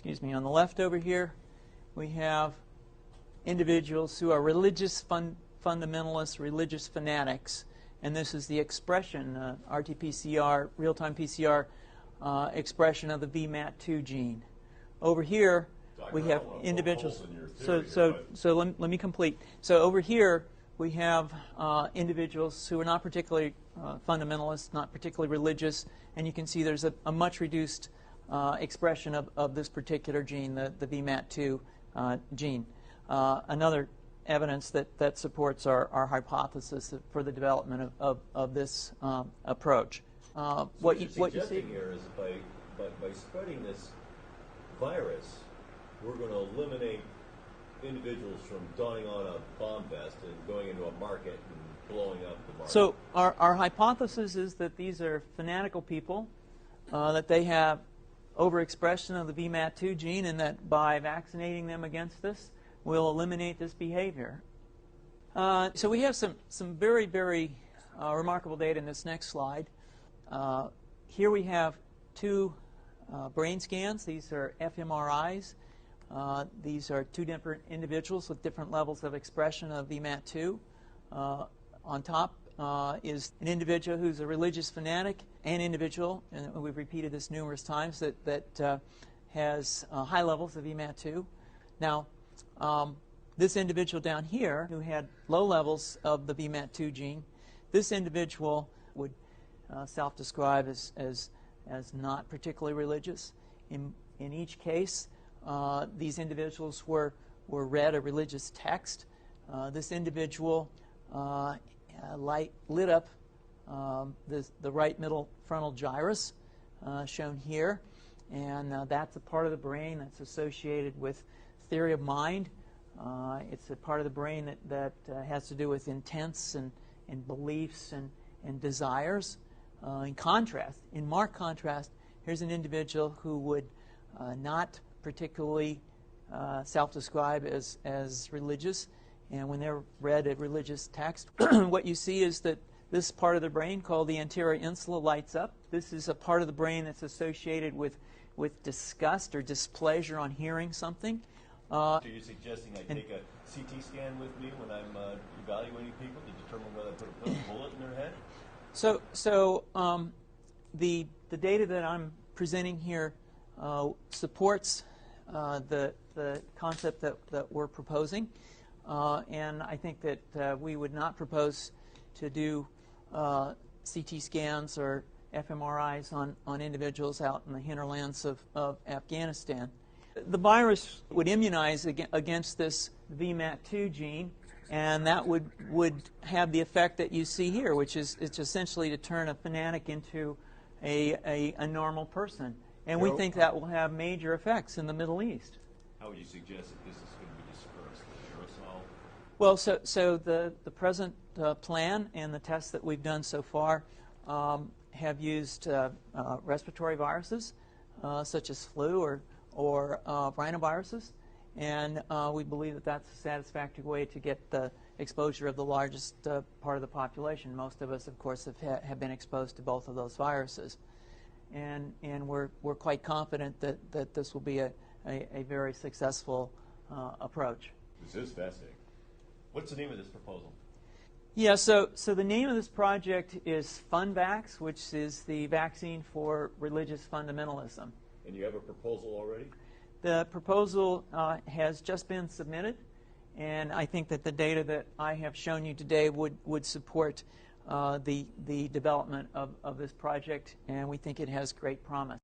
excuse me, on the left over here, we have individuals who are religious fundamentalists, religious fanatics, and this is the expression, RT-PCR, real-time PCR expression of the VMAT2 gene. Over here, we have individuals. So let me complete. So over here, we have individuals who are not particularly fundamentalist, not particularly religious, and you can see there's a much reduced expression of this particular gene, the VMAT2 gene. Another evidence that supports our hypothesis for the development of this approach. What you see here is by spreading this virus, we're going to eliminate individuals from donning on a bomb vest and going into a market and blowing up the market. So our hypothesis is that these are fanatical people, that they have overexpression of the VMAT2 gene, and that by vaccinating them against this, we'll eliminate this behavior. So we have some very, very remarkable data in this next slide. Here we have two brain scans. These are fMRIs. These are two different individuals with different levels of expression of VMAT2. On top is an individual who's a religious fanatic, an individual, and we've repeated this numerous times, that has high levels of VMAT2. Now, this individual down here who had low levels of the VMAT2 gene, this individual would self-describe as not particularly religious. In each case, these individuals were read a religious text. This individual lit up the right middle frontal gyrus, shown here, and that's a part of the brain that's associated with theory of mind. It's a part of the brain that has to do with intents and beliefs and desires. In marked contrast, here's an individual who would not particularly self-describe as religious, and when they're read a religious text, what you see is that this part of the brain called the anterior insula lights up. This is a part of the brain that's associated with disgust or displeasure on hearing something. So you're suggesting I take a CT scan with me when I'm evaluating people to determine whether I put a bullet in their head? So the data that I'm presenting here supports the concept that we're proposing, and I think that we would not propose to do CT scans or fMRIs on individuals out in the hinterlands of Afghanistan. The virus would immunize against this VMAT2 gene, and that would have the effect that you see here, which is it's essentially to turn a fanatic into a normal person. And we think that will have major effects in the Middle East. How would you suggest that this is going to be dispersed? Aerosol? Well, so the present plan and the tests that we've done so far have used respiratory viruses, such as flu or rhinoviruses, and we believe that that's a satisfactory way to get the exposure of the largest part of the population. Most of us, of course, have been exposed to both of those viruses, and we're quite confident that this will be a very successful approach. This is fascinating. What's the name of this proposal? Yeah, so the name of this project is FunVax, which is the vaccine for religious fundamentalism. And you have a proposal already? The proposal has just been submitted, and I think that the data that I have shown you today would support the development of this project, and we think it has great promise.